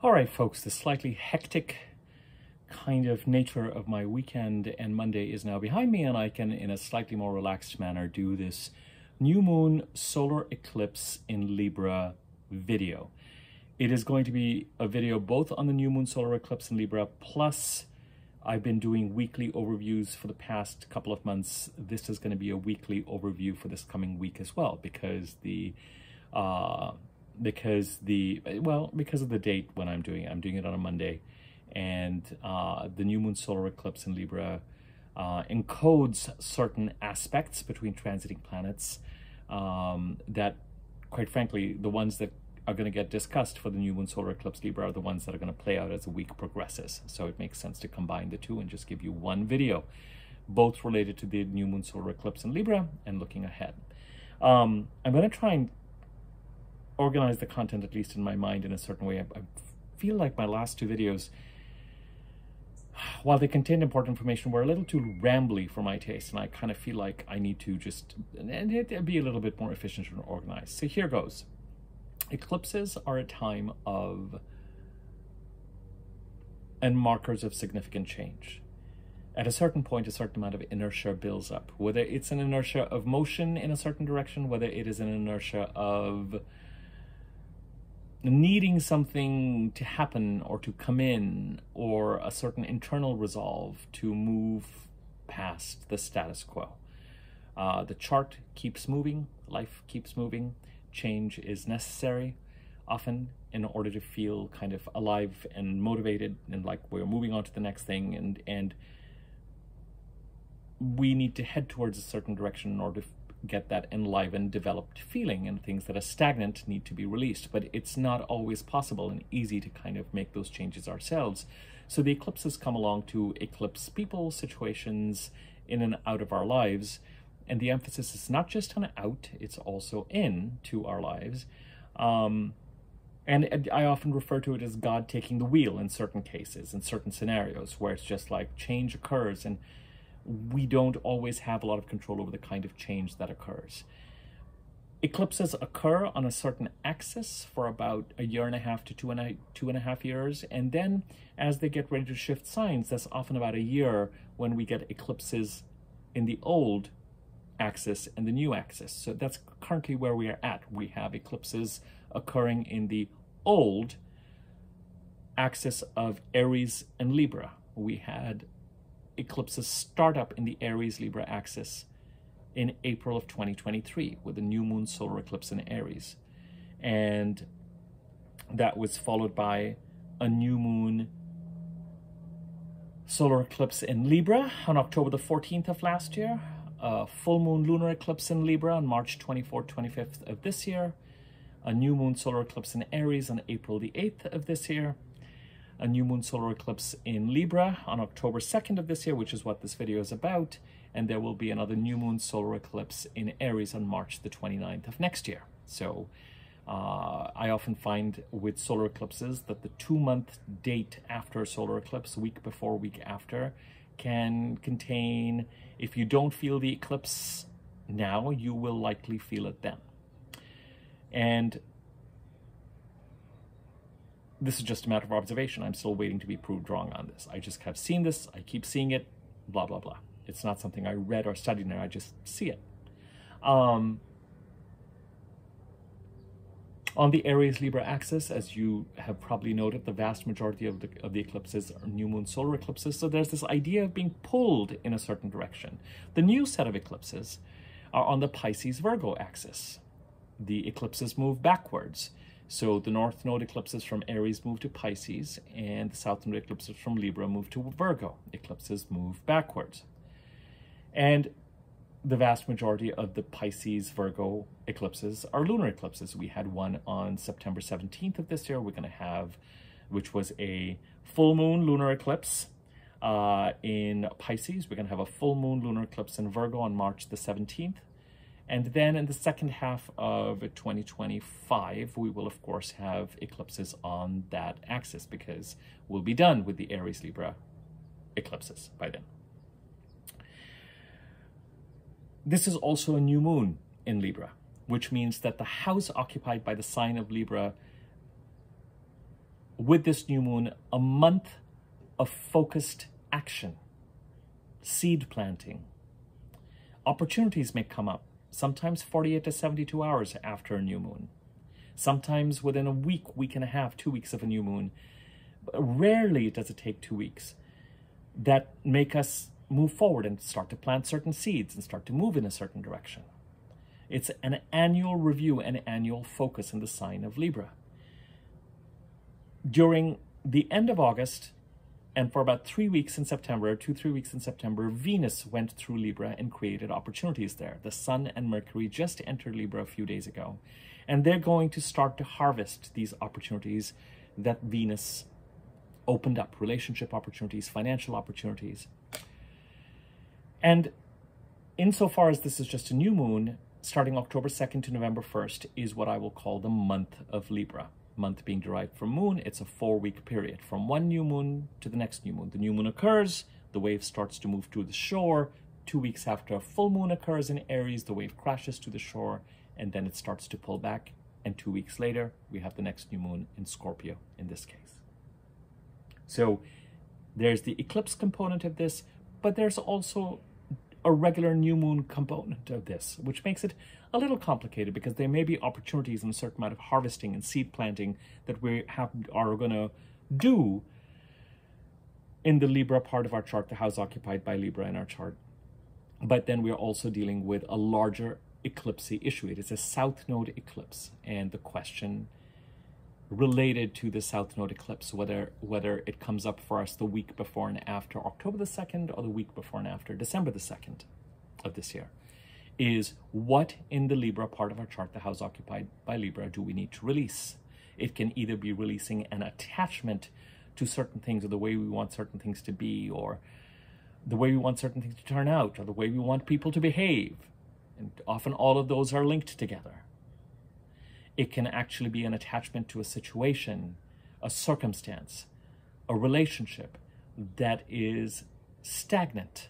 All right, folks, the slightly hectic kind of nature of my weekend and Monday is now behind me, and I can, in a slightly more relaxed manner, do this new moon solar eclipse in Libra video. It is going to be a video both on the new moon solar eclipse in Libra, plus I've been doing weekly overviews for the past couple of months. This is going to be a weekly overview for this coming week as well, because of the date when I'm doing it on a Monday, and the new moon solar eclipse in Libra encodes certain aspects between transiting planets that, quite frankly, the ones that are going to get discussed for the new moon solar eclipse Libra are the ones that are going to play out as the week progresses. So it makes sense to combine the two and just give you one video, both related to the new moon solar eclipse in Libra and looking ahead. I'm going to try and organize the content, at least in my mind, in a certain way. I feel like my last two videos, while they contained important information, were a little too rambly for my taste, and I kind of feel like I need to just be a little bit more efficient and organized. So here goes. Eclipses are a time of and markers of significant change. At a certain point, a certain amount of inertia builds up, whether it's an inertia of motion in a certain direction, whether it is an inertia of needing something to happen or to come in, or a certain internal resolve to move past the status quo. The chart keeps moving, life keeps moving, change is necessary often in order to feel kind of alive and motivated and like we're moving on to the next thing, and we need to head towards a certain direction in order to get that enlivened, developed feeling, and things that are stagnant need to be released. But it's not always possible and easy to kind of make those changes ourselves. So the eclipses come along to eclipse people, situations in and out of our lives. And the emphasis is not just on out, it's also in to our lives. And I often refer to it as God taking the wheel in certain cases, in certain scenarios, where it's just like change occurs and we don't always have a lot of control over the kind of change that occurs. Eclipses occur on a certain axis for about a year and a half to two and a half years. And then as they get ready to shift signs, that's often about a year when we get eclipses in the old axis and the new axis. So that's currently where we are at. We have eclipses occurring in the old axis of Aries and Libra. We had eclipses start up in the Aries-Libra axis in April of 2023 with a new moon solar eclipse in Aries. And that was followed by a new moon solar eclipse in Libra on October the 14th of last year, a full moon lunar eclipse in Libra on March 24th, 25th of this year, a new moon solar eclipse in Aries on April the 8th of this year, a new moon solar eclipse in Libra on October 2nd of this year, which is what this video is about, and there will be another new moon solar eclipse in Aries on March the 29th of next year. So I often find with solar eclipses that the 2-month date after a solar eclipse, week before, week after, can contain, if you don't feel the eclipse now, you will likely feel it then. And this is just a matter of observation. I'm still waiting to be proved wrong on this. I just have seen this, I keep seeing it, blah, blah, blah. It's not something I read or studied, I just see it. On the Aries-Libra axis, as you have probably noted, the vast majority of the eclipses are new moon solar eclipses. So there's this idea of being pulled in a certain direction. The new set of eclipses are on the Pisces-Virgo axis. The eclipses move backwards. So the North Node eclipses from Aries move to Pisces, and the South Node eclipses from Libra move to Virgo. Eclipses move backwards. And the vast majority of the Pisces-Virgo eclipses are lunar eclipses. We had one on September 17th of this year. We're going to have, which was a full moon lunar eclipse in Pisces. We're going to have a full moon lunar eclipse in Virgo on March the 17th. And then in the second half of 2025, we will, of course, have eclipses on that axis because we'll be done with the Aries-Libra eclipses by then. This is also a new moon in Libra, which means that the house occupied by the sign of Libra with this new moon, a month of focused action, seed planting. Opportunities may come up, sometimes 48 to 72 hours after a new moon, sometimes within a week, week and a half, 2 weeks of a new moon. Rarely does it take 2 weeks, that make us move forward and start to plant certain seeds and start to move in a certain direction. It's an annual review, an annual focus in the sign of Libra. During the end of August, and for about 3 weeks in September, 2-3 weeks in September, Venus went through Libra and created opportunities there. The Sun and Mercury just entered Libra a few days ago, and they're going to start to harvest these opportunities that Venus opened up, relationship opportunities, financial opportunities. And insofar as this is just a new moon, starting October 2nd to November 1st is what I will call the month of Libra. Month being derived from moon, it's a 4-week period from one new moon to the next new moon. The new moon occurs, the wave starts to move to the shore. 2 weeks after a full moon occurs in Aries, the wave crashes to the shore, and then it starts to pull back. And 2 weeks later, we have the next new moon in Scorpio in this case. So there's the eclipse component of this, but there's also a regular new moon component of this, which makes it a little complicated because there may be opportunities in a certain amount of harvesting and seed planting that we are going to do in the Libra part of our chart, the house occupied by Libra in our chart. But then we're also dealing with a larger eclipse issue. It is a South Node eclipse, and the question related to the South Node eclipse, whether it comes up for us the week before and after October the 2nd or the week before and after December the 2nd of this year, is what in the Libra part of our chart, the house occupied by Libra, do we need to release? It can either be releasing an attachment to certain things, or the way we want certain things to be, or the way we want certain things to turn out, or the way we want people to behave. And often all of those are linked together. It can actually be an attachment to a situation, a circumstance, a relationship that is stagnant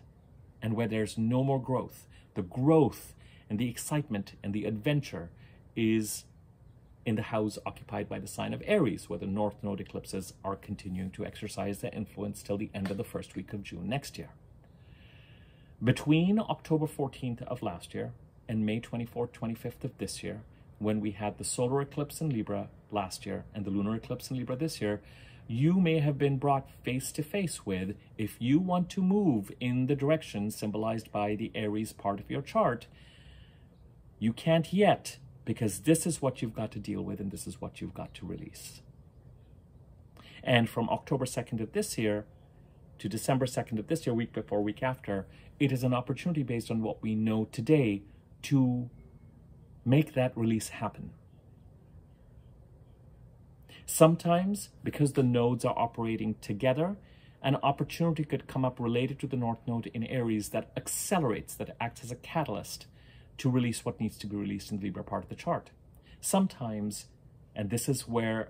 and where there's no more growth. The growth and the excitement and the adventure is in the house occupied by the sign of Aries, where the North Node eclipses are continuing to exercise their influence till the end of the first week of June next year. Between October 14th of last year and May 24th, 25th of this year, when we had the solar eclipse in Libra last year and the lunar eclipse in Libra this year, you may have been brought face to face with, if you want to move in the direction symbolized by the Aries part of your chart, you can't yet, because this is what you've got to deal with and this is what you've got to release. And from October 2nd of this year to December 2nd of this year, week before, week after, it is an opportunity based on what we know today to make that release happen. Sometimes, because the nodes are operating together, an opportunity could come up related to the North Node in Aries that accelerates, that acts as a catalyst to release what needs to be released in the Libra part of the chart. Sometimes, and this is where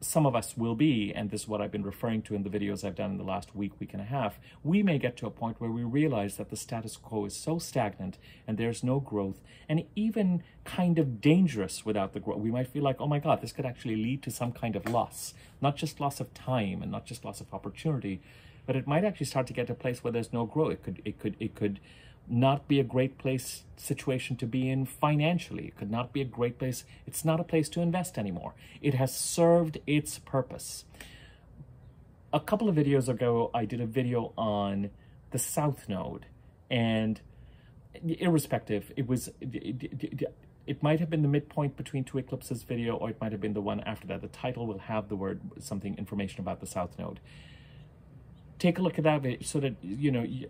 some of us will be, and this is what I've been referring to in the videos I've done in the last week, week and a half, we may get to a point where we realize that the status quo is so stagnant and there's no growth, and even kind of dangerous without the growth. We might feel like, oh my God, this could actually lead to some kind of loss, not just loss of time and not just loss of opportunity, but it might actually start to get to a place where there's no growth. It could not be a great place, situation to be in financially. It could not be a great place. It's not a place to invest anymore. It has served its purpose. A couple of videos ago, I did a video on the South Node, and irrespective, it might have been the midpoint between two eclipses video, or it might have been the one after that. The title will have the word, information about the South Node. Take a look at that so that,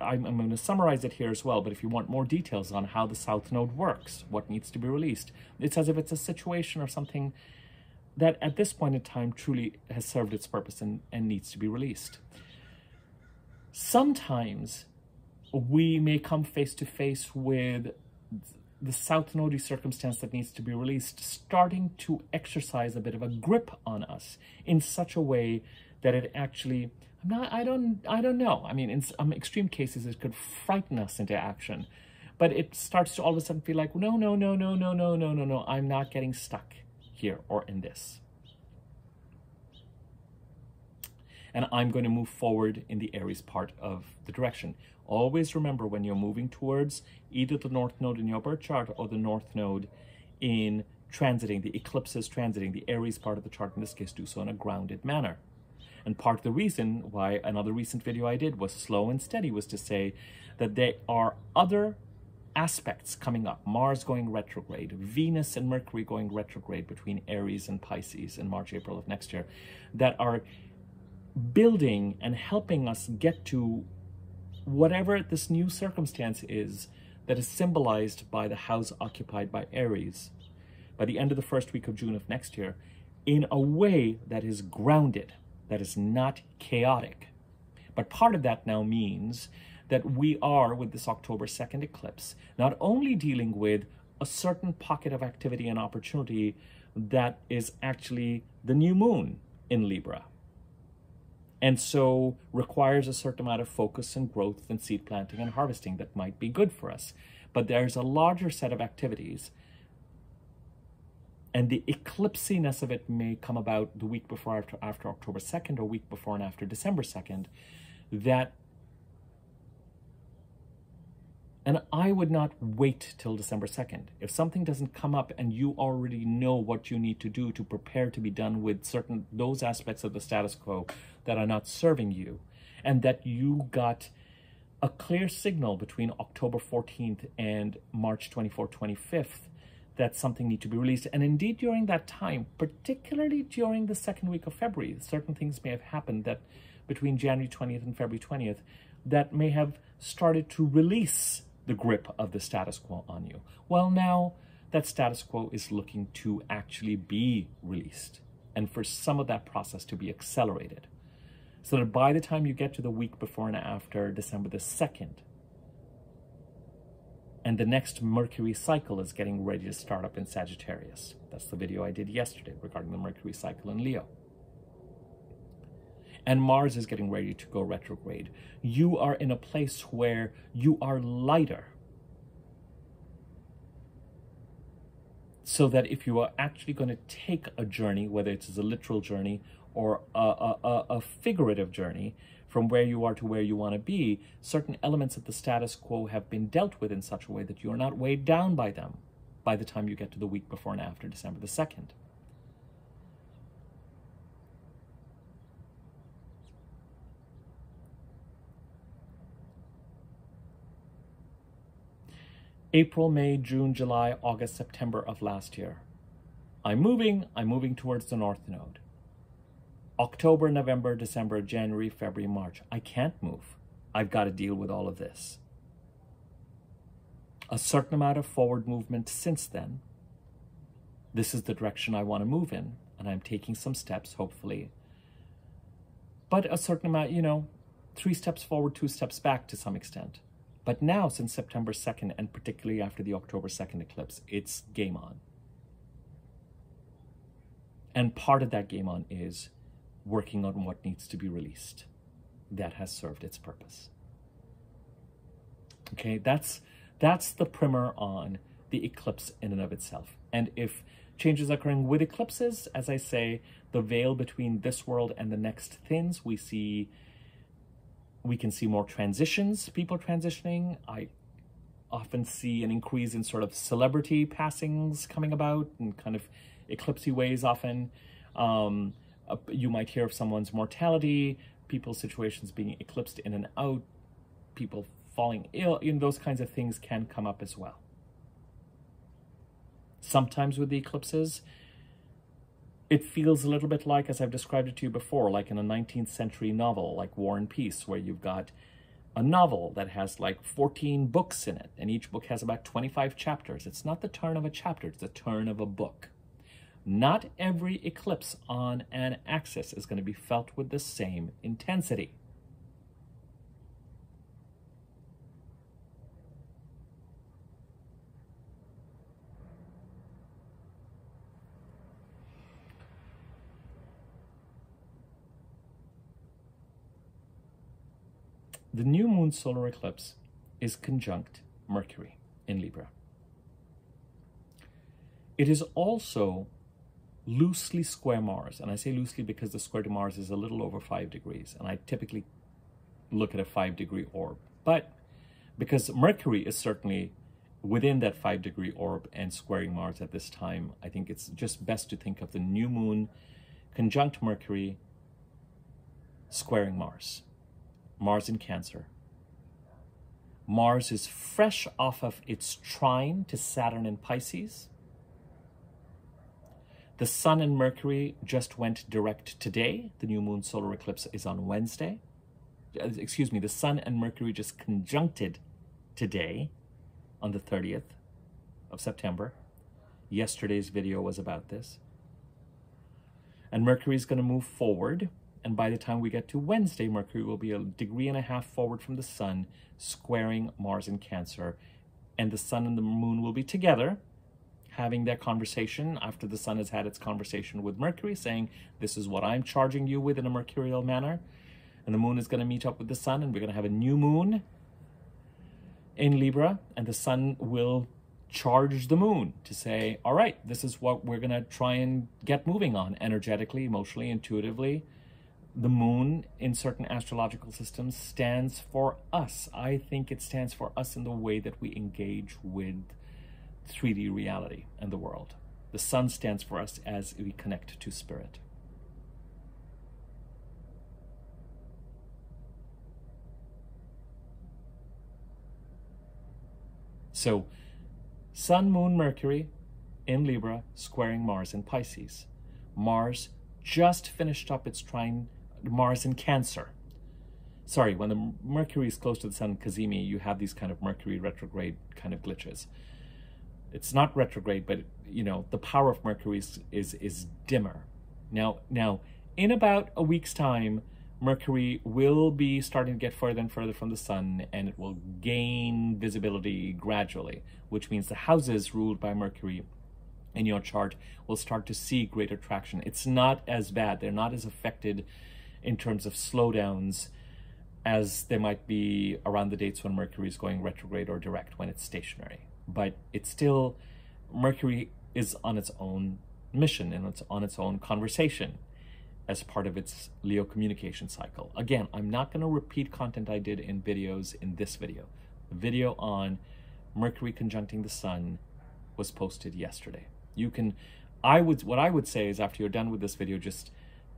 I'm going to summarize it here as well, but if you want more details on how the South Node works, what needs to be released, it's as if it's a situation or something that at this point in time truly has served its purpose and needs to be released. Sometimes we may come face to face with the South Node circumstance that needs to be released, starting to exercise a bit of a grip on us in such a way that it actually, I don't know. I mean, in some extreme cases, it could frighten us into action, but it starts to all of a sudden feel like, no, I'm not getting stuck here or in this. and I'm going to move forward in the Aries part of the direction. Always remember, when you're moving towards either the North Node in your birth chart or the North Node in transiting, the eclipses transiting the Aries part of the chart, in this case, do so in a grounded manner. And part of the reason why another recent video I did was slow and steady was to say that there are other aspects coming up. Mars going retrograde, Venus and Mercury going retrograde between Aries and Pisces in March, April of next year, that are building and helping us get to whatever this new circumstance is that is symbolized by the house occupied by Aries by the end of the first week of June of next year, in a way that is grounded, that is not chaotic. But part of that now means that we are, with this October 2nd eclipse, not only dealing with a certain pocket of activity and opportunity that is actually the new moon in Libra, and so requires a certain amount of focus and growth and seed planting and harvesting that might be good for us. But there's a larger set of activities, and the eclipsiness of it may come about the week before, after October 2nd, or week before and after December 2nd, that, and I would not wait till December 2nd. If something doesn't come up and you already know what you need to do to prepare to be done with those aspects of the status quo that are not serving you, and that you got a clear signal between October 14th and March 24th, 25th, that something needs to be released. And indeed, during that time, particularly during the second week of February, certain things may have happened that between January 20th and February 20th that may have started to release the grip of the status quo on you. Well, now that status quo is looking to actually be released, and for some of that process to be accelerated, so that by the time you get to the week before and after December the 2nd, and the next Mercury cycle is getting ready to start up in Sagittarius. That's the video I did yesterday regarding the Mercury cycle in Leo. And Mars is getting ready to go retrograde. You are in a place where you are lighter. So that if you are actually going to take a journey, whether it's a literal journey or a figurative journey, from where you are to where you want to be, certain elements of the status quo have been dealt with in such a way that you are not weighed down by them by the time you get to the week before and after December the 2nd. April, May, June, July, August, September of last year. I'm moving towards the North Node. October, November, December, January, February, March. I can't move. I've got to deal with all of this. A certain amount of forward movement since then. This is the direction I want to move in, and I'm taking some steps, hopefully. But a certain amount, 3 steps forward, 2 steps back to some extent. But now, since September 2nd, and particularly after the October 2nd eclipse, it's game on. And part of that game on is working on what needs to be released. That has served its purpose. Okay, that's the primer on the eclipse in and of itself. And if changes are occurring with eclipses, as I say, the veil between this world and the next thins, we can see more transitions, people transitioning. I often see an increase in sort of celebrity passings coming about in kind of eclipsy ways often. You might hear of someone's mortality, people's situations being eclipsed in and out, people falling ill, those kinds of things can come up as well. Sometimes with the eclipses, it feels a little bit like, as I've described it to you before, like in a 19th century novel, like War and Peace, where you've got a novel that has like 14 books in it, and each book has about 25 chapters. It's not the turn of a chapter, it's the turn of a book. Not every eclipse on an axis is going to be felt with the same intensity. The new moon solar eclipse is conjunct Mercury in Libra. It is also loosely square Mars. And I say loosely because the square to Mars is a little over 5 degrees. And I typically look at a 5-degree orb. But because Mercury is certainly within that 5-degree orb and squaring Mars at this time, I think it's just best to think of the new moon conjunct Mercury squaring Mars. Mars in Cancer. Mars is fresh off of its trine to Saturn in Pisces. The Sun and Mercury just went direct today. The new moon solar eclipse is on Wednesday. Excuse me, the Sun and Mercury just conjuncted today on the 30th of September. Yesterday's video was about this. And Mercury is going to move forward. And by the time we get to Wednesday, Mercury will be 1.5 degrees forward from the Sun, squaring Mars in Cancer. And the Sun and the Moon will be together, having their conversation after the Sun has had its conversation with Mercury, saying, this is what I'm charging you with in a mercurial manner. And the Moon is going to meet up with the Sun, and we're going to have a new moon in Libra, and the Sun will charge the Moon to say, all right, this is what we're going to try and get moving on energetically, emotionally, intuitively. The Moon in certain astrological systems stands for us. I think it stands for us in the way that we engage with 3D reality and the world. The Sun stands for us as we connect to spirit. So, Sun, Moon, Mercury in Libra, squaring Mars in Pisces. Mars just finished up its trine, Mars in Cancer. Sorry, when the Mercury is close to the Sun, Cazimi, you have these kind of Mercury retrograde kind of glitches. It's not retrograde, but, you know, the power of Mercury is dimmer. Now, in about a week's time, Mercury will be starting to get further and further from the Sun, and it will gain visibility gradually, which means the houses ruled by Mercury in your chart will start to see greater traction. It's not as bad. They're not as affected in terms of slowdowns as they might be around the dates when Mercury is going retrograde or direct when it's stationary. But it's still, Mercury is on its own mission and it's on its own conversation as part of its Leo communication cycle. Again, I'm not going to repeat content I did in videos in this video. The video on Mercury conjuncting the Sun was posted yesterday. You can, what I would say is after you're done with this video, just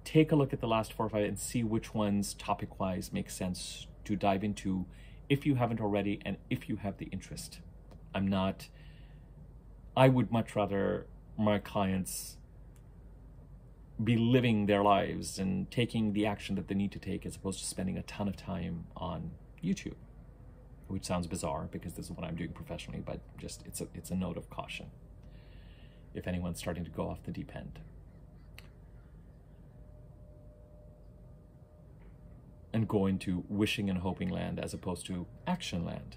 take a look at the last 4 or 5 and see which ones topic-wise make sense to dive into if you haven't already and if you have the interest. I would much rather my clients be living their lives and taking the action that they need to take as opposed to spending a ton of time on YouTube, which sounds bizarre because this is what I'm doing professionally, but just it's a note of caution if anyone's starting to go off the deep end. And go into wishing and hoping land as opposed to action land,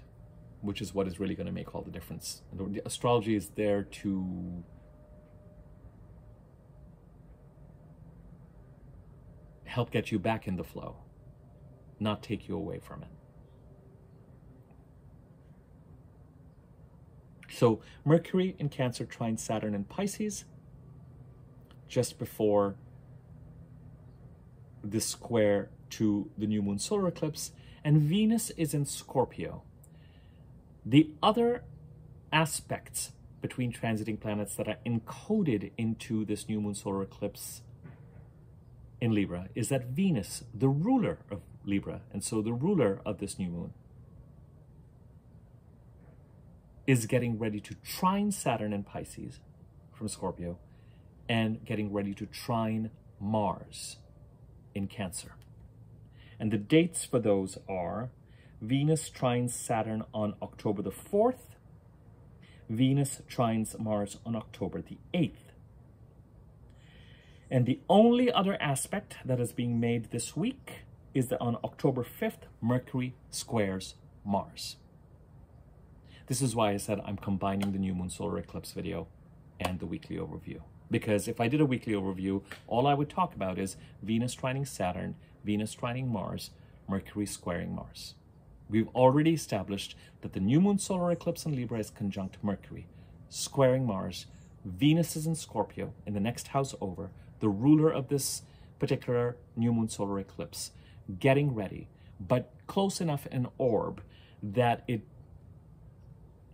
which is what is really going to make all the difference. The astrology is there to help get you back in the flow, not take you away from it. So Mercury in Cancer trines Saturn in Pisces just before the square to the new moon solar eclipse, and Venus is in Scorpio. The other aspects between transiting planets that are encoded into this new moon solar eclipse in Libra is that Venus, the ruler of Libra, and so the ruler of this new moon, is getting ready to trine Saturn in Pisces from Scorpio and getting ready to trine Mars in Cancer. And the dates for those are Venus trines Saturn on October the 4th, Venus trines Mars on October the 8th. And the only other aspect that is being made this week is that on October 5th, Mercury squares Mars. This is why I said I'm combining the new moon solar eclipse video and the weekly overview. Because if I did a weekly overview, all I would talk about is Venus trining Saturn, Venus trining Mars, Mercury squaring Mars. We've already established that the new moon solar eclipse in Libra is conjunct Mercury, squaring Mars, Venus is in Scorpio, in the next house over, the ruler of this particular new moon solar eclipse, getting ready, but close enough in orb that it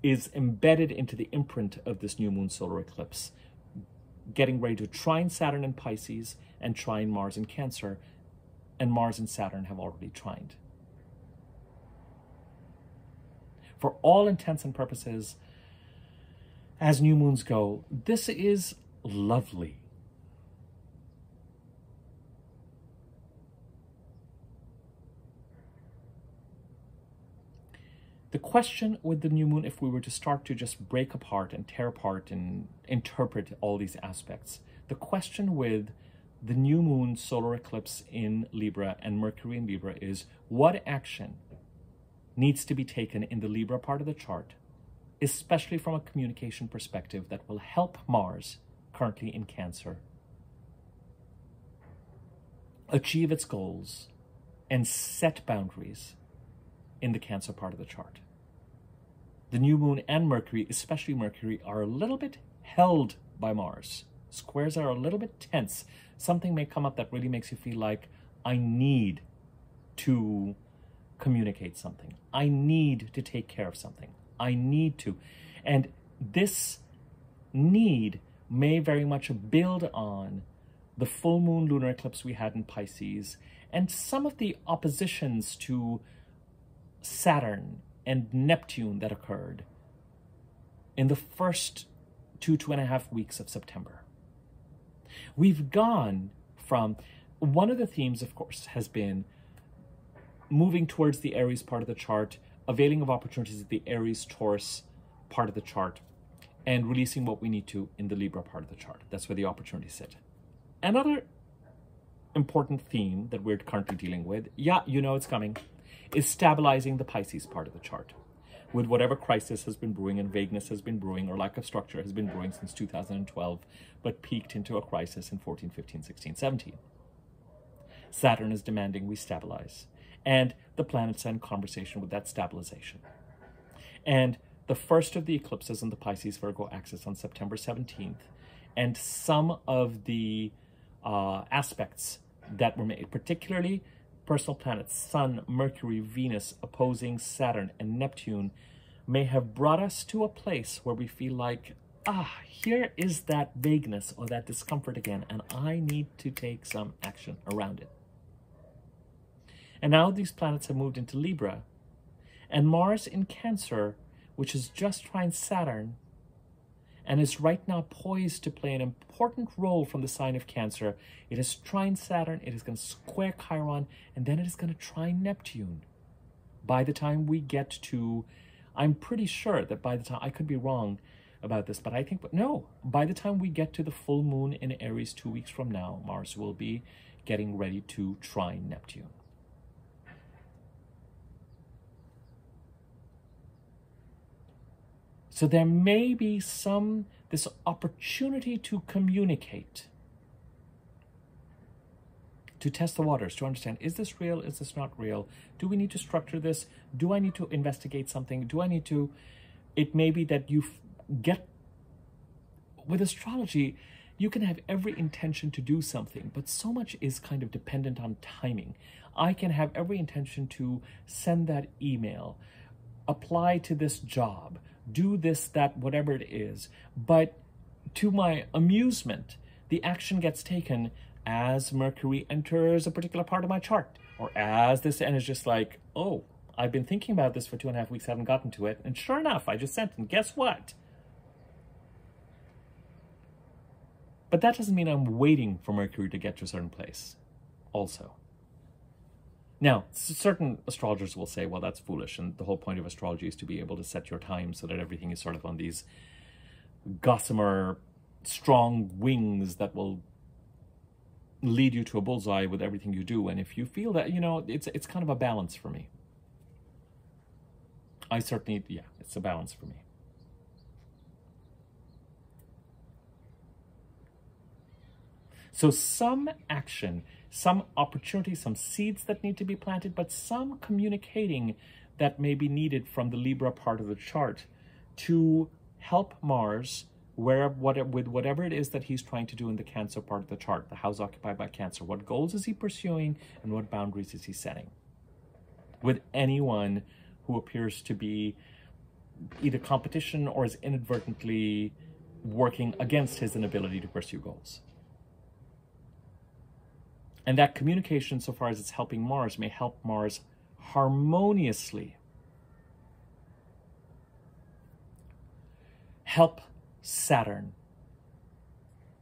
is embedded into the imprint of this new moon solar eclipse, getting ready to trine Saturn in Pisces and trine Mars in Cancer, and Mars and Saturn have already trined. For all intents and purposes, as new moons go, this is lovely. The question with the new moon, if we were to start to just break apart and tear apart and interpret all these aspects, the question with the new moon solar eclipse in Libra and Mercury in Libra is, what action needs to be taken in the Libra part of the chart, especially from a communication perspective, that will help Mars, currently in Cancer, achieve its goals and set boundaries in the Cancer part of the chart. The new moon and Mercury, especially Mercury, are a little bit held by Mars. Squares are a little bit tense. Something may come up that really makes you feel like, I need to communicate something. I need to take care of something. I need to. And this need may very much build on the full moon lunar eclipse we had in Pisces and some of the oppositions to Saturn and Neptune that occurred in the first 2.5 weeks of September. We've gone from, one of the themes, of course, has been moving towards the Aries part of the chart, availing of opportunities at the Aries-Taurus part of the chart, and releasing what we need to in the Libra part of the chart. That's where the opportunities sit. Another important theme that we're currently dealing with, yeah, you know it's coming, is stabilizing the Pisces part of the chart. With whatever crisis has been brewing and vagueness has been brewing or lack of structure has been brewing since 2012, but peaked into a crisis in 14, 15, 16, 17. Saturn is demanding we stabilize, and the planets are in conversation with that stabilization. And the first of the eclipses in the Pisces-Virgo axis on September 17th, and some of the aspects that were made, particularly personal planets, Sun, Mercury, Venus, opposing Saturn and Neptune, may have brought us to a place where we feel like, here is that vagueness or that discomfort again, and I need to take some action around it. And now these planets have moved into Libra, and Mars in Cancer, which is just trined Saturn, and is right now poised to play an important role from the sign of Cancer. It is trine Saturn, it is going to square Chiron, and then it is going to trine Neptune. By the time we get to, I'm pretty sure that by the time, I could be wrong about this, but I think, no, by the time we get to the full moon in Aries 2 weeks from now, Mars will be getting ready to trine Neptune. So there may be this opportunity to communicate, to test the waters, to understand, is this real, is this not real? Do we need to structure this? Do I need to investigate something? Do I need to, it may be that you get, with astrology, you can have every intention to do something, but so much is kind of dependent on timing. I can have every intention to send that email, apply to this job, do this, that, whatever it is. But to my amusement, the action gets taken as Mercury enters a particular part of my chart, or as this, and it's just like, oh, I've been thinking about this for 2.5 weeks, haven't gotten to it, and sure enough, I just sent it, and guess what? But that doesn't mean I'm waiting for Mercury to get to a certain place also. Now, certain astrologers will say, well, that's foolish, and the whole point of astrology is to be able to set your time so that everything is sort of on these gossamer, strong wings that will lead you to a bullseye with everything you do. And if you feel that, you know, it's kind of a balance for me. I certainly, yeah, it's a balance for me. So some action, some opportunity, some seeds that need to be planted, but some communicating that may be needed from the Libra part of the chart to help Mars with whatever it is that he's trying to do in the Cancer part of the chart, the house occupied by Cancer. What goals is he pursuing and what boundaries is he setting? With anyone who appears to be either competition or is inadvertently working against his inability to pursue goals. And that communication, so far as it's helping Mars, may help Mars harmoniously help Saturn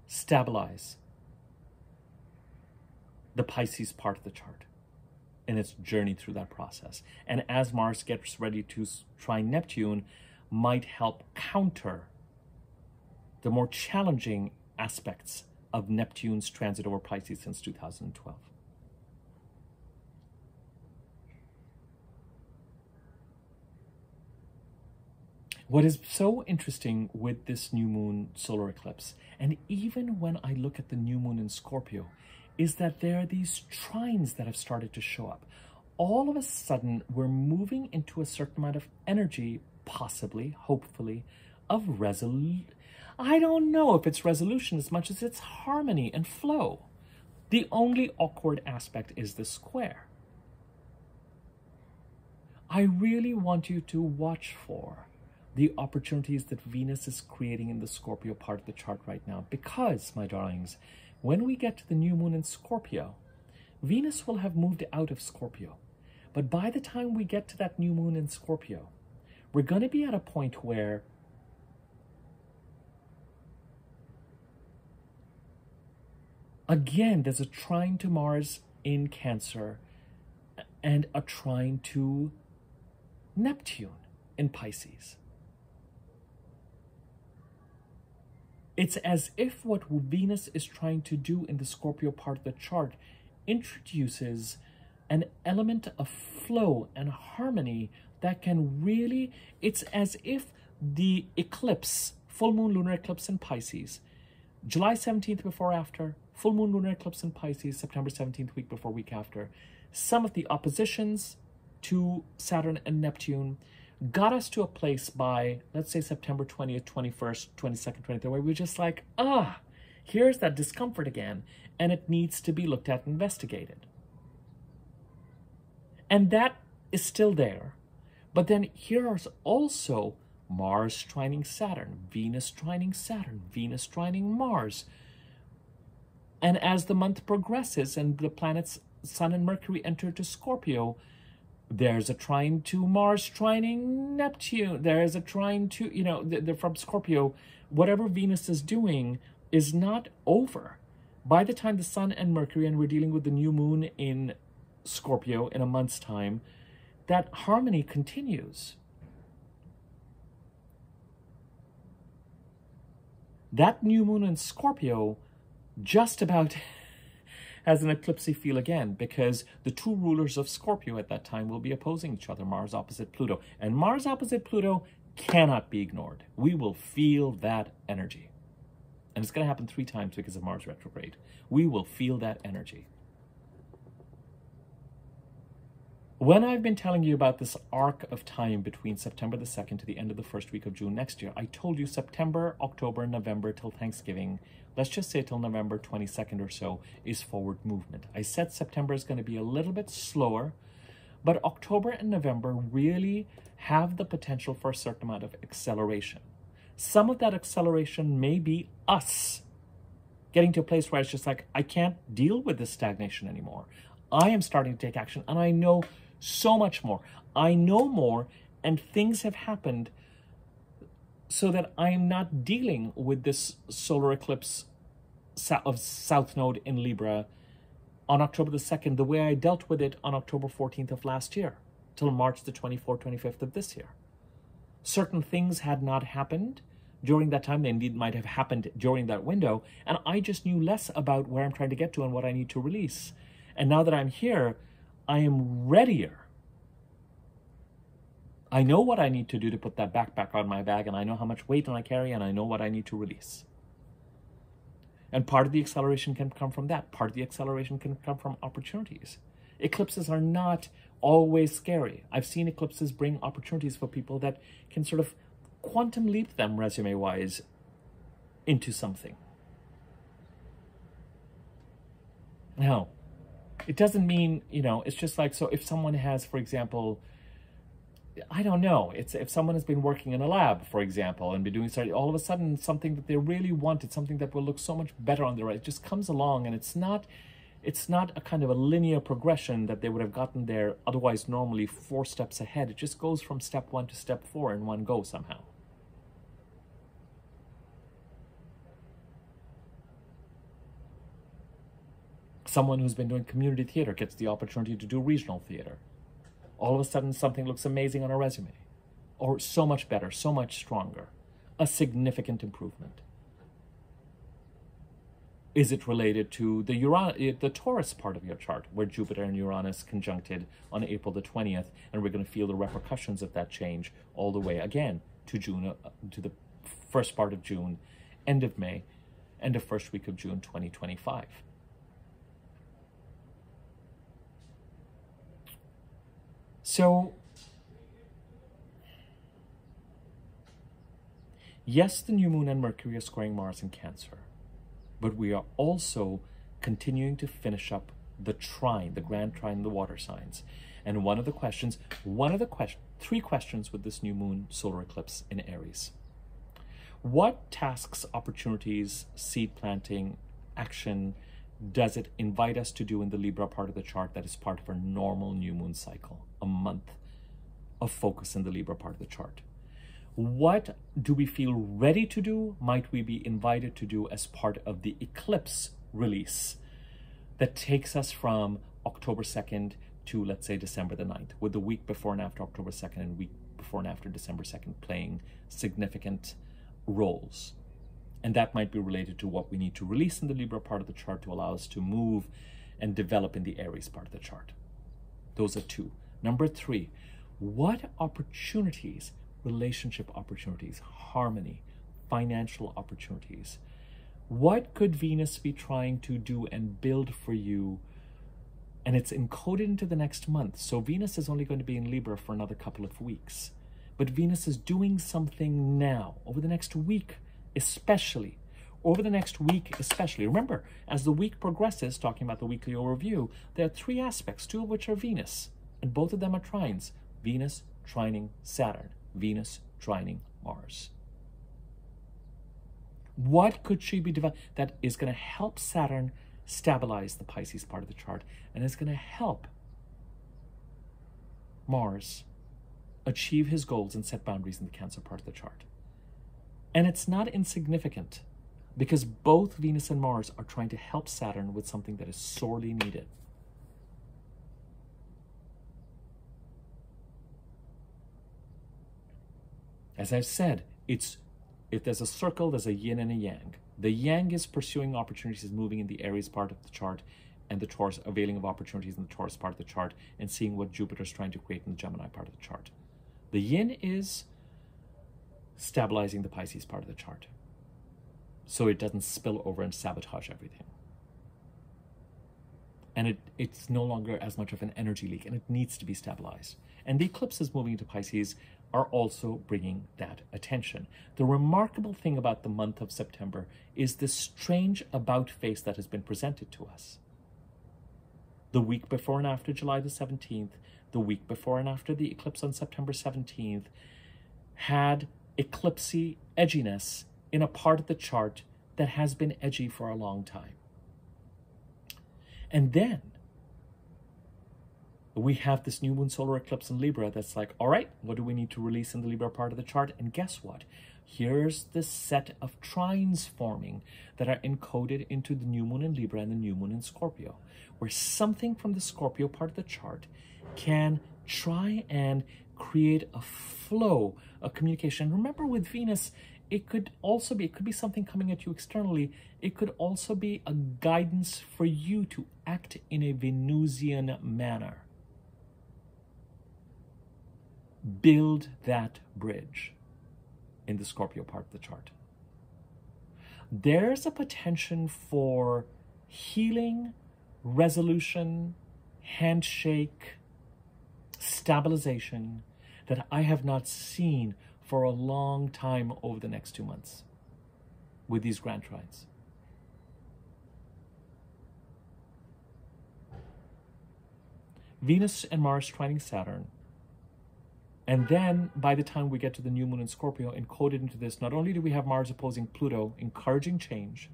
stabilize the Pisces part of the chart in its journey through that process. And as Mars gets ready to trine Neptune, might help counter the more challenging aspects of Neptune's transit over Pisces since 2012. What is so interesting with this new moon solar eclipse, and even when I look at the new moon in Scorpio, is that there are these trines that have started to show up. All of a sudden, we're moving into a certain amount of energy, possibly, hopefully, of resolution. I don't know if it's resolution as much as it's harmony and flow. The only awkward aspect is the square. I really want you to watch for the opportunities that Venus is creating in the Scorpio part of the chart right now. Because, my darlings, when we get to the new moon in Scorpio, Venus will have moved out of Scorpio. But by the time we get to that new moon in Scorpio, we're going to be at a point where again, there's a trine to Mars in Cancer and a trine to Neptune in Pisces. It's as if what Venus is trying to do in the Scorpio part of the chart introduces an element of flow and harmony that can really, it's as if the eclipse, full moon lunar eclipse in Pisces, July 17th before after, full moon lunar eclipse in Pisces, September 17th, week before, week after, some of the oppositions to Saturn and Neptune got us to a place by, let's say, September 20th, 21st, 22nd, 23rd, where we're just like, here's that discomfort again, and it needs to be looked at and investigated. And that is still there. But then here is also Mars trining Saturn, Venus trining Saturn, Venus trining Mars. And as the month progresses and the planets Sun and Mercury enter to Scorpio, there's a trine to Mars trining Neptune. There's a trine to, from Scorpio. Whatever Venus is doing is not over. By the time the Sun and Mercury, and we're dealing with the new moon in Scorpio in a month's time, that harmony continues. That new moon in Scorpio just about has an eclipsy feel again, because the two rulers of Scorpio at that time will be opposing each other, Mars opposite Pluto. And Mars opposite Pluto cannot be ignored. We will feel that energy. And it's going to happen 3 times because of Mars retrograde. We will feel that energy. When I've been telling you about this arc of time between September the 2nd to the end of the first week of June next year, I told you September, October, November till Thanksgiving, let's just say till November 22nd or so, is forward movement. I said September is going to be a little bit slower, but October and November really have the potential for a certain amount of acceleration. Some of that acceleration may be us getting to a place where it's just like, I can't deal with this stagnation anymore. I am starting to take action, and I know so much more. I know more, and things have happened so that I am not dealing with this solar eclipse of South Node in Libra on October the 2nd, the way I dealt with it on October 14th of last year, till March the 24th, 25th of this year. Certain things had not happened during that time. They indeed might have happened during that window, and I just knew less about where I'm trying to get to and what I need to release. And now that I'm here, I am readier. I know what I need to do to put that backpack on my bag, and I know how much weight I carry, and I know what I need to release. And part of the acceleration can come from that. Part of the acceleration can come from opportunities. Eclipses are not always scary. I've seen eclipses bring opportunities for people that can sort of quantum leap them resume-wise into something. Now, it doesn't mean, it's just like, so if someone has, for example, I don't know, it's if someone has been working in a lab, for example, and been doing study, all of a sudden something that they really wanted, something that will look so much better on their right, it just comes along, and it's not a kind of a linear progression that they would have gotten there otherwise normally 4 steps ahead. It just goes from step 1 to step 4 in one go somehow. Someone who's been doing community theater gets the opportunity to do regional theater. All of a sudden, something looks amazing on a resume, or so much better, so much stronger, a significant improvement. Is it related to the Taurus part of your chart, where Jupiter and Uranus conjuncted on April the 20th, and we're going to feel the repercussions of that change all the way again to June, to the first part of June, end of May, and the first week of June 2025. So, yes, the new moon and Mercury are squaring Mars in Cancer, but we are also continuing to finish up the trine, the grand trine in the water signs. And three questions with this new moon solar eclipse in Aries. What tasks, opportunities, seed planting, action does it invite us to do in the Libra part of the chart that is part of our normal new moon cycle? A month of focus in the Libra part of the chart. What do we feel ready to do? Might we be invited to do as part of the eclipse release that takes us from October 2nd to, let's say, December the 9th, with the week before and after October 2nd and week before and after December 2nd playing significant roles? And that might be related to what we need to release in the Libra part of the chart to allow us to move and develop in the Aries part of the chart. Those are 2. Number 3, what opportunities, relationship opportunities, harmony, financial opportunities, what could Venus be trying to do and build for you? And it's encoded into the next month. So Venus is only going to be in Libra for another couple of weeks. But Venus is doing something now, over the next week especially. Remember, as the week progresses, talking about the weekly overview, there are 3 aspects, 2 of which are Venus. And both of them are trines. Venus trining Saturn. Venus trining Mars. What could she be developing that is going to help Saturn stabilize the Pisces part of the chart and is going to help Mars achieve his goals and set boundaries in the Cancer part of the chart? And it's not insignificant because both Venus and Mars are trying to help Saturn with something that is sorely needed. As I've said, if there's a circle, there's a yin and a yang. The yang is pursuing opportunities, is moving in the Aries part of the chart, and the Taurus, availing of opportunities in the Taurus part of the chart, and seeing what Jupiter's trying to create in the Gemini part of the chart. The yin is stabilizing the Pisces part of the chart, so it doesn't spill over and sabotage everything. And it's no longer as much of an energy leak, and it needs to be stabilized. And the eclipses moving into Pisces are also bringing that attention. The remarkable thing about the month of September is this strange about face that has been presented to us. The week before and after July the 17th, the week before and after the eclipse on September 17th, had eclipsy edginess in a part of the chart that has been edgy for a long time. And then we have this new moon solar eclipse in Libra that's like, all right, what do we need to release in the Libra part of the chart? And guess what? Here's the set of trines forming that are encoded into the new moon in Libra and the new moon in Scorpio, where something from the Scorpio part of the chart can try and create a flow, a communication. Remember, with Venus, it could be something coming at you externally. It could also be a guidance for you to act in a Venusian manner. Build that bridge in the Scorpio part of the chart. There's a potential for healing, resolution, handshake, stabilization that I have not seen for a long time over the next 2 months. with these grand trines. Venus and Mars trining Saturn. And then by the time we get to the new moon in Scorpio, encoded into this, not only do we have Mars opposing Pluto, encouraging change,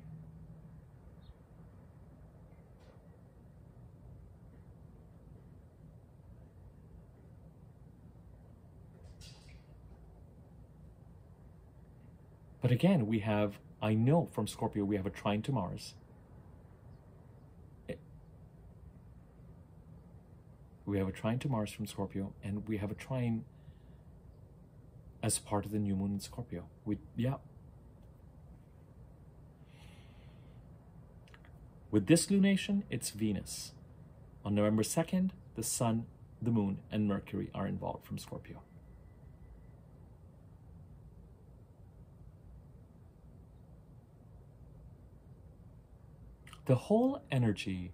but again, we have, I know from Scorpio, we have a trine to Mars. We have a trine to Mars from Scorpio, and we have a trine as part of the new moon in Scorpio. With this lunation, it's Venus. On November 2nd, the Sun, the Moon, and Mercury are involved from Scorpio. The whole energy,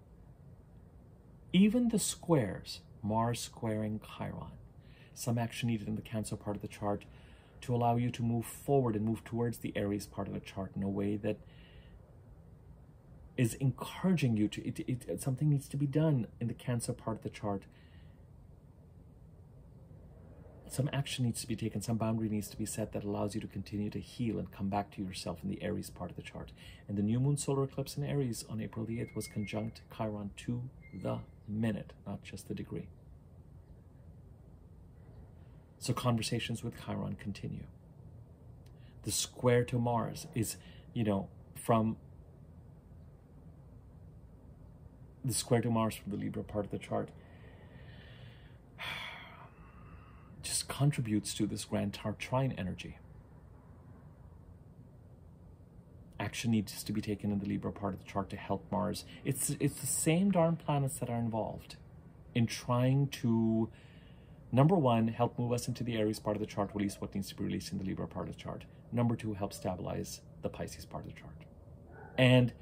even the squares, Mars squaring Chiron, some action needed in the Cancer part of the chart to allow you to move forward and move towards the Aries part of the chart in a way that is encouraging you to, something needs to be done in the Cancer part of the chart. Some action needs to be taken, some boundary needs to be set that allows you to continue to heal and come back to yourself in the Aries part of the chart. And the new moon solar eclipse in Aries on April the 8th was conjunct Chiron to the minute, not just the degree. So conversations with Chiron continue. The square to Mars is, from the square to Mars from the Libra part of the chart just contributes to this grand trine energy. Action needs to be taken in the Libra part of the chart to help Mars. It's the same darn planets that are involved in trying to, number one, help move us into the Aries part of the chart, release what needs to be released in the Libra part of the chart. Number two, help stabilize the Pisces part of the chart. And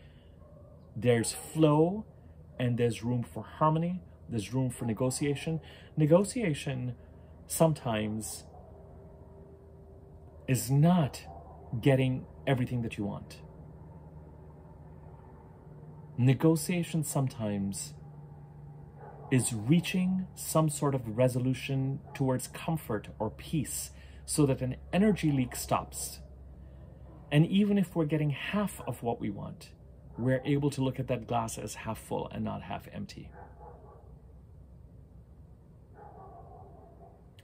there's flow, and there's room for harmony, there's room for negotiation. Negotiation sometimes is not getting everything that you want. Negotiation sometimes is reaching some sort of resolution towards comfort or peace so that an energy leak stops. And even if we're getting half of what we want, we're able to look at that glass as half full and not half empty.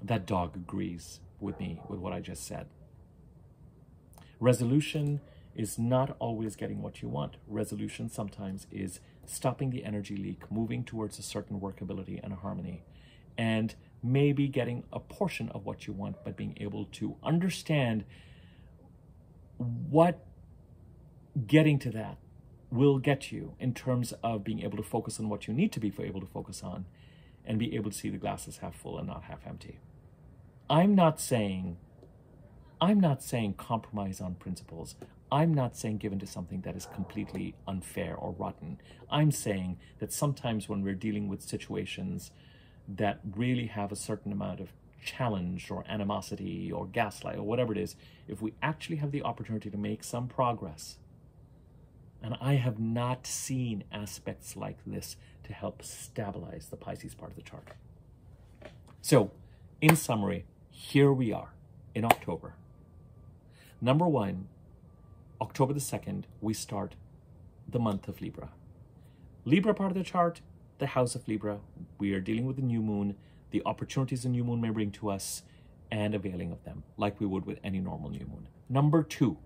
That dog agrees with me with what I just said. Resolution is not always getting what you want. Resolution sometimes is stopping the energy leak, moving towards a certain workability and a harmony, and maybe getting a portion of what you want, but being able to understand what getting to that will get you in terms of being able to focus on what you need to be able to focus on and be able to see the glass as half full and not half empty. I'm not saying compromise on principles. I'm not saying give in to something that is completely unfair or rotten. I'm saying that sometimes when we're dealing with situations that really have a certain amount of challenge or animosity or gaslight or whatever it is, if we actually have the opportunity to make some progress, and I have not seen aspects like this to help stabilize the Pisces part of the chart. So, in summary, here we are in October. Number one, October the 2nd, we start the month of Libra. Libra part of the chart, the house of Libra. We are dealing with the new moon, the opportunities the new moon may bring to us, and availing of them, like we would with any normal new moon. Number two,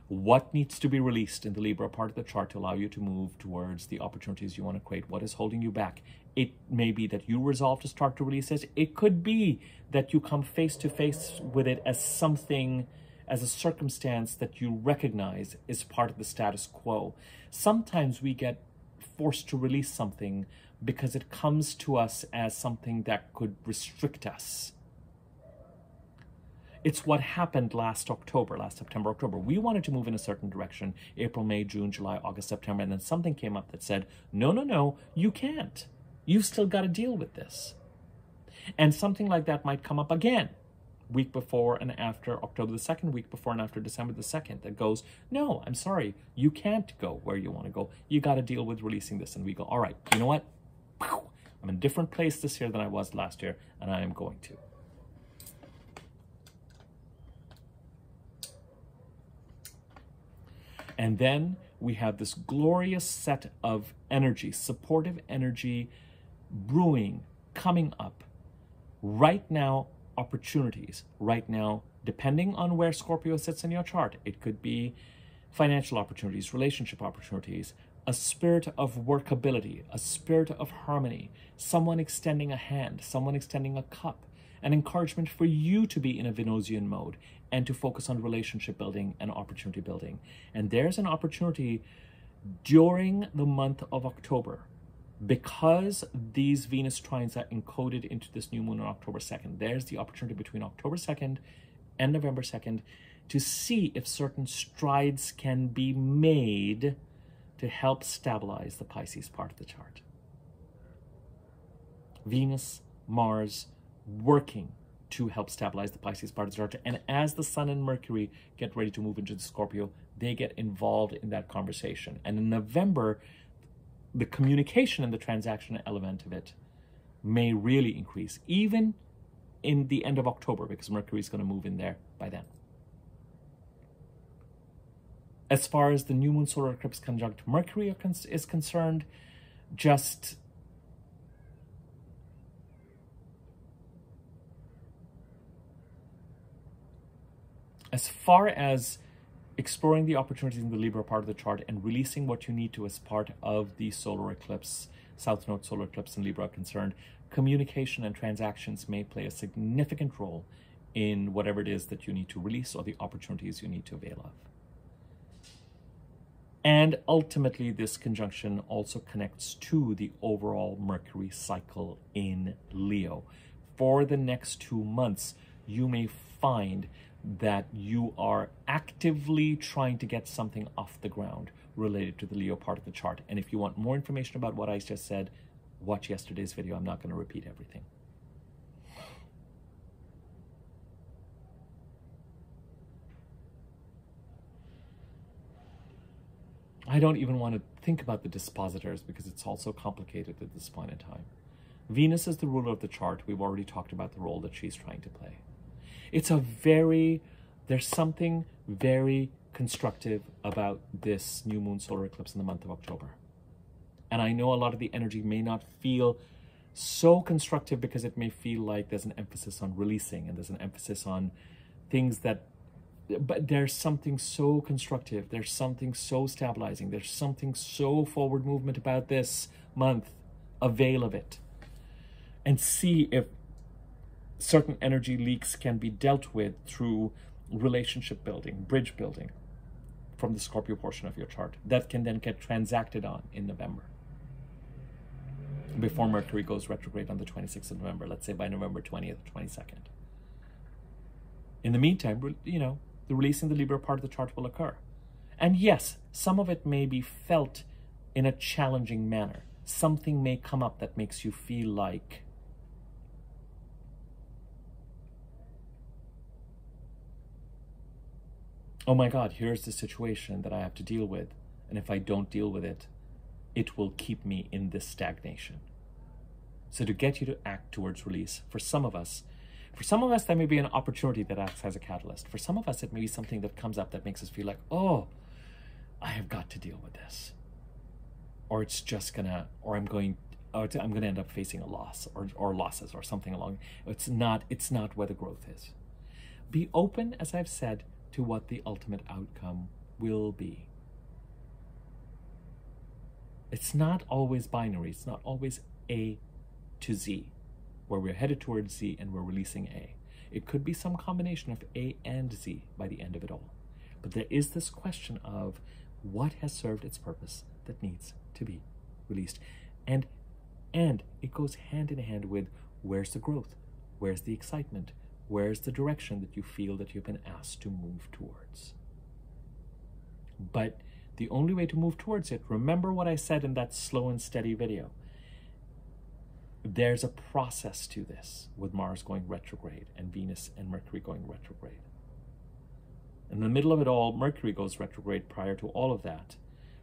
what needs to be released in the Libra part of the chart to allow you to move towards the opportunities you want to create? What is holding you back? It may be that you resolve to start to release it. It could be that you come face to face with it as something, as a circumstance that you recognize is part of the status quo. Sometimes we get forced to release something because it comes to us as something that could restrict us. It's what happened last September, October. We wanted to move in a certain direction, April, May, June, July, August, September, and then something came up that said, no, you can't. You've still got to deal with this. And something like that might come up again week before and after October the 2nd, week before and after December the 2nd, that goes, no, I'm sorry, you can't go where you want to go. You got to deal with releasing this. And we go, all right, you know what? I'm in a different place this year than I was last year, and I am going to. And then we have this glorious set of energy, supportive energy, brewing, coming up. Right now, opportunities. Right now, depending on where Scorpio sits in your chart, it could be financial opportunities, relationship opportunities, a spirit of workability, a spirit of harmony, someone extending a hand, someone extending a cup, an encouragement for you to be in a Venusian mode and to focus on relationship building and opportunity building. And there's an opportunity during the month of October, because these Venus trines are encoded into this new moon on October 2nd, there's the opportunity between October 2nd and November 2nd to see if certain strides can be made to help stabilize the Pisces part of the chart. Venus, Mars, working to help stabilize the Pisces part of the chart. And as the Sun and Mercury get ready to move into the Scorpio, they get involved in that conversation. And in November, the communication and the transaction element of it may really increase, even in the end of October, because Mercury is going to move in there by then. As far as the new moon solar eclipse conjunct Mercury is concerned, just as far as exploring the opportunities in the Libra part of the chart and releasing what you need to as part of the solar eclipse, South Node solar eclipse in Libra are concerned, communication and transactions may play a significant role in whatever it is that you need to release or the opportunities you need to avail of. And ultimately, this conjunction also connects to the overall Mercury cycle in Leo. For the next 2 months, you may find that you are actively trying to get something off the ground related to the Leo part of the chart. And if you want more information about what I just said, watch yesterday's video. I'm not going to repeat everything. I don't even want to think about the dispositors because it's all so complicated at this point in time. Venus is the ruler of the chart. We've already talked about the role that she's trying to play. There's something very constructive about this new moon solar eclipse in the month of October. And I know a lot of the energy may not feel so constructive because it may feel like there's an emphasis on releasing and there's an emphasis on things that, but there's something so constructive, there's something so stabilizing, there's something so forward movement about this month. Avail of it and see if certain energy leaks can be dealt with through relationship building, bridge building from the Scorpio portion of your chart that can then get transacted on in November before Mercury goes retrograde on the 26th of November, let's say by November 20th or 22nd. In the meantime, you know, the releasing the Libra part of the chart will occur. And yes, some of it may be felt in a challenging manner. Something may come up that makes you feel like oh my God, here's the situation that I have to deal with. And if I don't deal with it, it will keep me in this stagnation. So to get you to act towards release, for some of us, that may be an opportunity that acts as a catalyst. For some of us, it may be something that comes up that makes us feel like, oh, I have got to deal with this. Or it's just gonna, or I'm going to end up facing a loss or losses or something along. It's not where the growth is. Be open, as I've said, to what the ultimate outcome will be. It's not always binary. It's not always A to Z, where we're headed towards Z and we're releasing A. It could be some combination of A and Z by the end of it all. But there is this question of what has served its purpose that needs to be released. And it goes hand in hand with where's the growth? Where's the excitement? Where's the direction that you feel that you've been asked to move towards? But the only way to move towards it, remember what I said in that slow and steady video. There's a process to this, with Mars going retrograde and Venus and Mercury going retrograde. In the middle of it all, Mercury goes retrograde prior to all of that,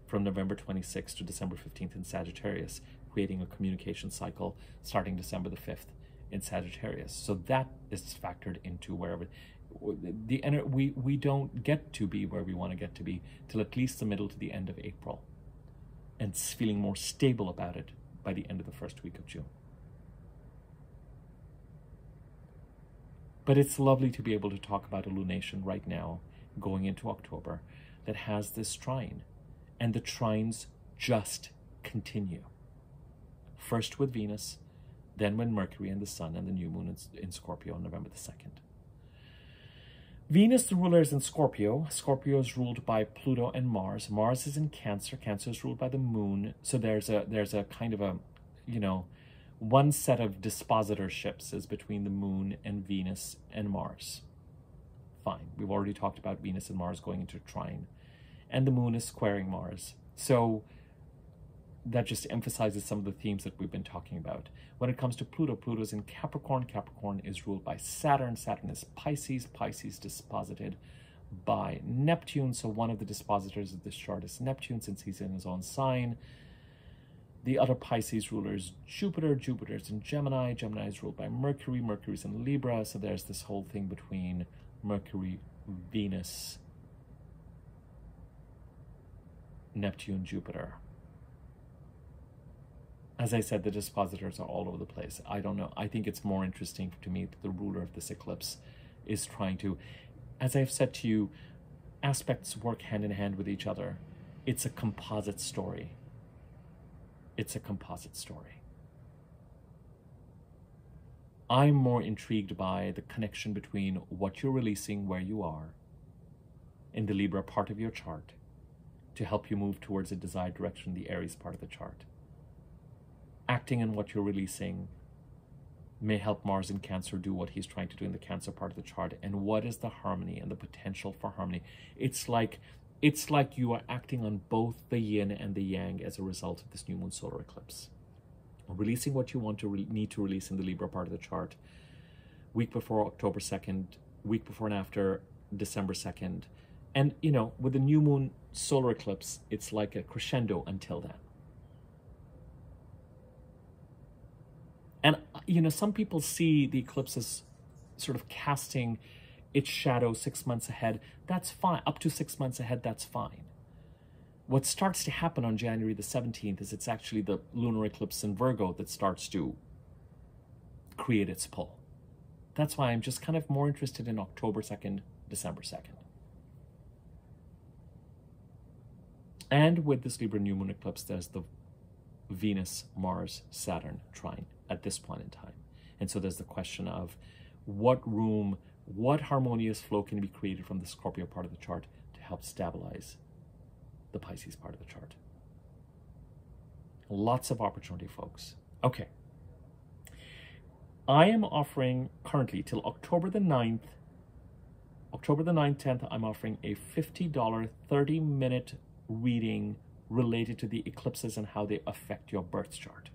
from November 26th to December 15th in Sagittarius, creating a communication cycle starting December the 5th in Sagittarius. So that is factored into wherever we don't get to be where we want to get to be till at least the middle to the end of April, and feeling more stable about it by the end of the first week of June. But it's lovely to be able to talk about a lunation right now, going into October, that has this trine. And the trines just continue. First with Venus, then with Mercury and the Sun and the new moon in Scorpio on November the 2nd. Venus, the ruler, is in Scorpio. Scorpio is ruled by Pluto and Mars. Mars is in Cancer. Cancer is ruled by the moon. So there's a kind of a, one set of dispositorships is between the moon and Venus and Mars. Fine. We've already talked about Venus and Mars going into trine. And the moon is squaring Mars. So that just emphasizes some of the themes that we've been talking about. When it comes to Pluto, Pluto is in Capricorn. Capricorn is ruled by Saturn. Saturn is Pisces. Pisces disposited by Neptune. So one of the dispositors of this chart is Neptune, since he's in his own sign. The other Pisces ruler is Jupiter. Jupiter is in Gemini. Gemini is ruled by Mercury. Mercury is in Libra. So there's this whole thing between Mercury, Venus, Neptune, Jupiter. As I said, the dispositors are all over the place. I don't know. I think it's more interesting to me that the ruler of this eclipse is trying to, as I've said to you, aspects work hand in hand with each other. It's a composite story. It's a composite story. I'm more intrigued by the connection between what you're releasing where you are in the Libra part of your chart to help you move towards a desired direction, the Aries part of the chart. Acting on what you're releasing may help Mars in Cancer do what he's trying to do in the Cancer part of the chart. And what is the harmony and the potential for harmony? It's like you are acting on both the yin and the yang as a result of this new moon solar eclipse. Releasing what you want to need to release in the Libra part of the chart, week before October 2nd, week before and after December 2nd. And, with the new moon solar eclipse, it's like a crescendo until then. And, some people see the eclipse as sort of casting its shadow 6 months ahead. That's fine. Up to 6 months ahead, that's fine. What starts to happen on January the 17th is it's actually the lunar eclipse in Virgo that starts to create its pull. That's why I'm just kind of more interested in October 2nd, December 2nd. And with this Libra new moon eclipse, there's the Venus, Mars, Saturn trine at this point in time. And so there's the question of what harmonious flow can be created from the Scorpio part of the chart to help stabilize the Pisces part of the chart. Lots of opportunity, folks. Okay. I am offering currently till October the 9th, 10th, I'm offering a $50 30-minute reading related to the eclipses and how they affect your birth chart.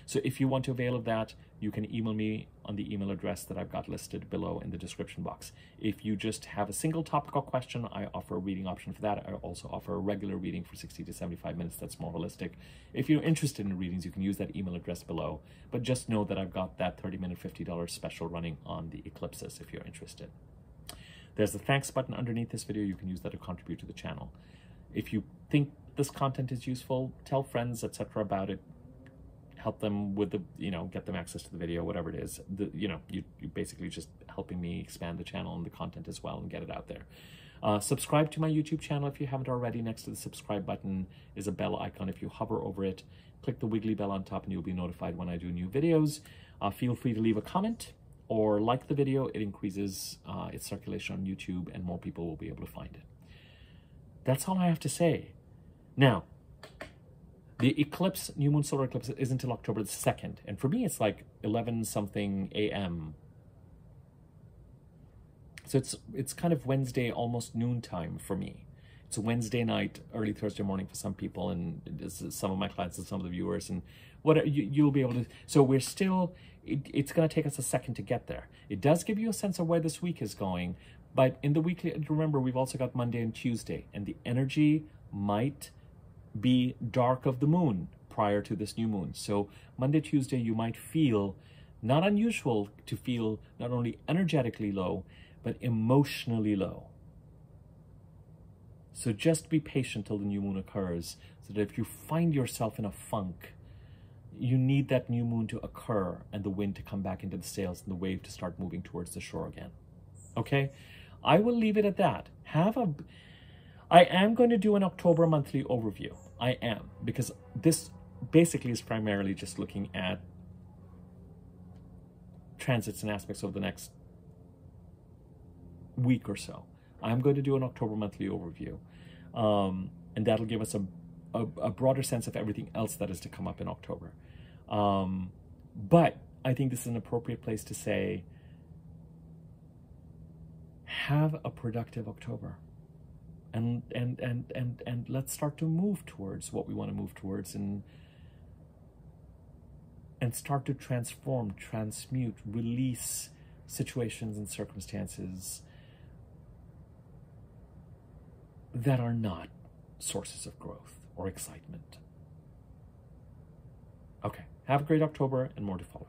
So if you want to avail of that, you can email me on the email address that I've got listed below in the description box. If you just have a single topical question, I offer a reading option for that. I also offer a regular reading for 60 to 75 minutes that's more holistic. If you're interested in readings, you can use that email address below. But just know that I've got that 30-minute $50 special running on the eclipses if you're interested. There's the thanks button underneath this video. You can use that to contribute to the channel. If you think this content is useful, tell friends, etc. about it. Help them with the, get them access to the video, whatever it is. You're basically just helping me expand the channel and the content as well and get it out there. Subscribe to my YouTube channel if you haven't already. Next to the subscribe button is a bell icon. If you hover over it, click the wiggly bell on top and you'll be notified when I do new videos. Feel free to leave a comment or like the video. It increases its circulation on YouTube and more people will be able to find it. That's all I have to say. Now, the eclipse, new moon solar eclipse, is until October the 2nd. And for me, it's like 11-something a.m. So it's kind of Wednesday, almost noontime for me. It's a Wednesday night, early Thursday morning for some people, and this is some of my clients and some of the viewers, and what you'll be able to. So we're still. It's going to take us a second to get there. It does give you a sense of where this week is going, but in the weekly, remember, we've also got Monday and Tuesday, and the energy might be dark of the moon prior to this new moon. So Monday, Tuesday, you might feel not unusual to feel not only energetically low, but emotionally low. So just be patient till the new moon occurs, so that if you find yourself in a funk, you need that new moon to occur and the wind to come back into the sails and the wave to start moving towards the shore again. Okay? I will leave it at that. I am going to do an October monthly overview. I am, because this basically is primarily just looking at transits and aspects of the next week or so. I'm going to do an October monthly overview, and that'll give us a broader sense of everything else that is to come up in October. But I think this is an appropriate place to say, have a productive October, and let's start to move towards what we want to move towards, and start to transform, transmute, release situations and circumstances that are not sources of growth or excitement. Okay, have a great October, and more to follow.